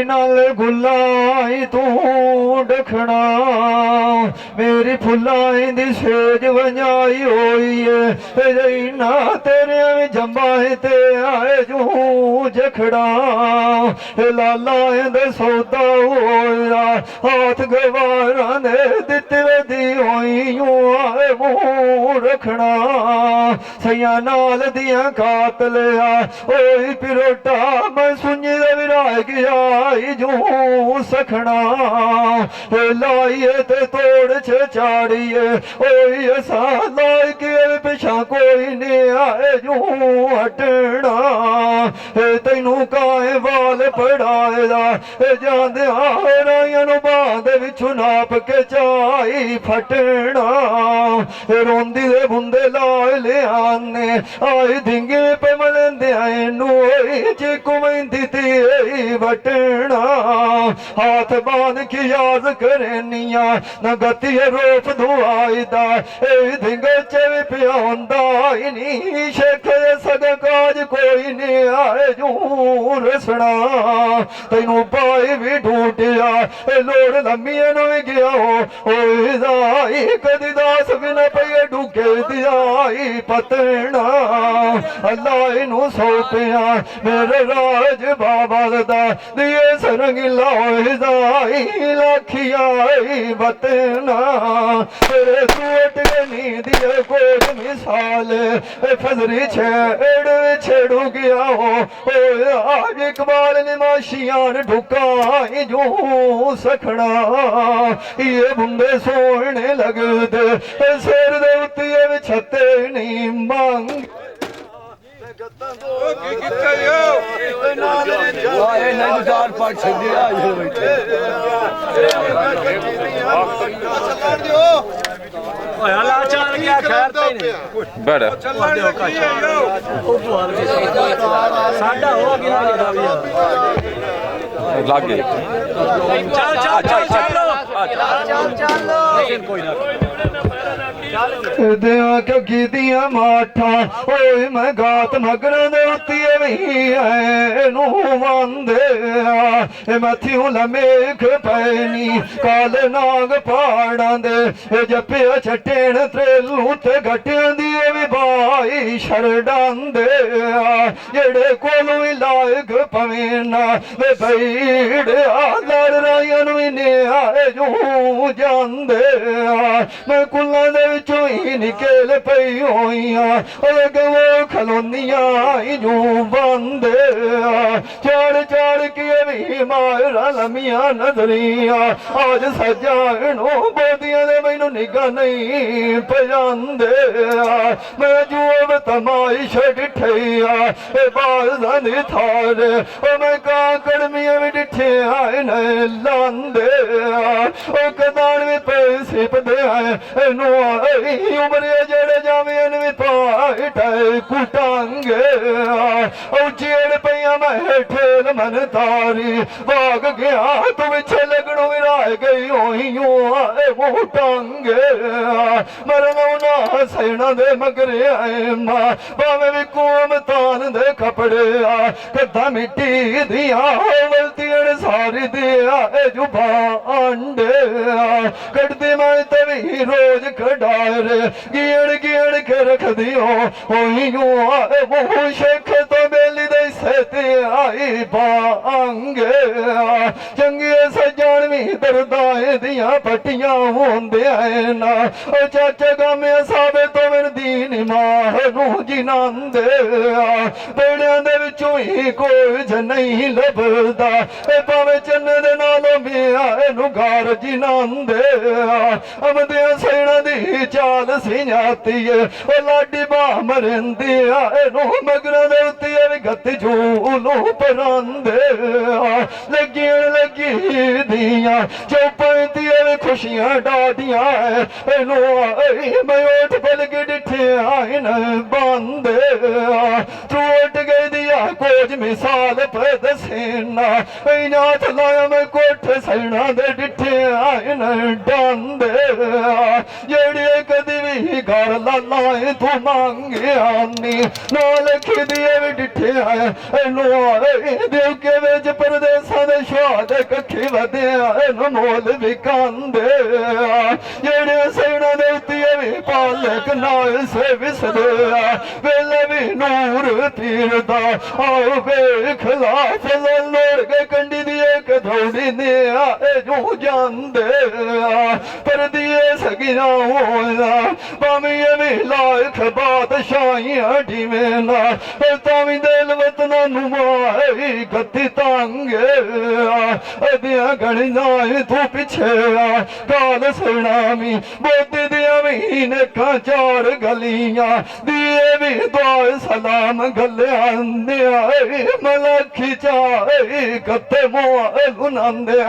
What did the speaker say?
नाल गुलाई तू डखना मेरी फुलाई दी सेज वंजाई होई है ना तेरे जम्बा ते आए जू जखड़ा लाला दे सौदा होया हाथ गवारा ने दिते दी होई आए मुंह रखना सैया नाल दिया कातल ओई पिरोटा मैं सुनी विराय गया जू सखना लाइए ते तोड़ छे चाड़िए ओई असा लाई के पिछा कोई नहीं आए जू हटना तैनू काए वाल पढ़ाए जांदे राइया नु बांध विचू नाप के चाई फटना रोंदी दे बुंदे लाए ले आने आई धिंगे पे मलेंदे आए नोई चिकू मैंदी ती वटना हाथ बांध के याद करनिया न गति रोप दुआईदा धिंगे चे प्यादा इनी शेख सग काज कोई नहीं आए जू रसना तैनू पाए भी ढूंढिया लोड़ लम्मिया नु गया हो कदी दास बिना पे डूके दियाई पतना अल्लाह इनू सौंपिया मेरे राज बाबा दा दिए सरंगिला लाखिया बतना तेरे सूट गनी दिए कोट मिसाल फजरी छेड़ू गया हो आज इकबाल निमाशियान ढुका जू सखना ये बुंदे सोने लगते सिर दे उत्ते छते नहीं मांग लागे दिया क्योंकि दिया माठा ओए मैं गात मगर दे उत्ती है नू वंदे मथियों लमेख पैनी काले नाग पहाड़ा दे जपिया छटेन त्रेलू ते घटियां दी भी बाई छड़ांदे जेड़े कोलों लायक पवेना वे भीड़ लड़ राइया नू ने आए जू जांदे मैं कुल्ला दे विचों ही निकल पई होइयां गवो खलोनियां जू बंदे चढ़ चढ़ के भी मारा लमिया नजरिया आज सजानो बोदियां दे मैनू निगाह नहीं पजांदे मैं जो तमाइश डिठिया बाजा दी थार मैं काकड़ मियां भी डिठे आए न लांदे कदान भी पैसे पदे आए उमरे जेड़े जावे भी पाट कुटांगे जेड़ पैया मैं ठेल मन तारी भाग गया तू पिछे लगनों भी रह गई हो टांगे मरना सैना दे मगरे आए मां भावे भी कोम तान दे कपड़े कदा मिट्टी दिया वलतीन सारी दिया जुबा अंडे कटदी मैं तभी रोज कडार गियड़ गियड़ के रख दियो मुँह शेख तो बेली दे सहते आई बांगे चंगे सजान भी दरदाए दिया पट्टियां होंदे आए ना चाचा गामे साबे तो मेरे दीन मानू जिनांदे बेड़ियां दे विचों ही कोई ज नहीं लभदा भावे चन्ने दे नालों भी आए नू गार जिनांदे अमदियां सैना दी चाल सिंजाती है लाडी बाह मरिंदी आए नू मगरा दे उत्ते भी गत्ती झूलू परांदे लगियन लगी दियां चौपाई भी खुशियां डादियां मैं उठ पल के डिठे आए न बांदे तू उठ गई दिया कोज मिसाल पे दसेना नाथ लाया मैं कोठ सैना दे डिठे आए न डांदे जेड़े कदी भी घर लाए तू मांगे आनी नाल खिदिए भी डिठे आए देव के विच परदेसां दे स्वाद कखे वधे आए न मोल भी कांदे जेड़े सैना दे उत्ते भी पालक नाल से विसदे वेले भी नूर तीरदा आओ बेखला फजल लोड़ के कंडी दी एक थोड़ी ने आए जो जांदे पर दिए सगिना होया पामिए भी लाख बादशाहियां डिवेना तावी दिल वतना नुमाई गति तांगे अदिया गणिनाए तू पिछे काल सुनामी बोती दिया भी ने चार गलियां दिए भी दुआ सलाम गले आंदे मलखी चाहे कते मुआ गुनांदे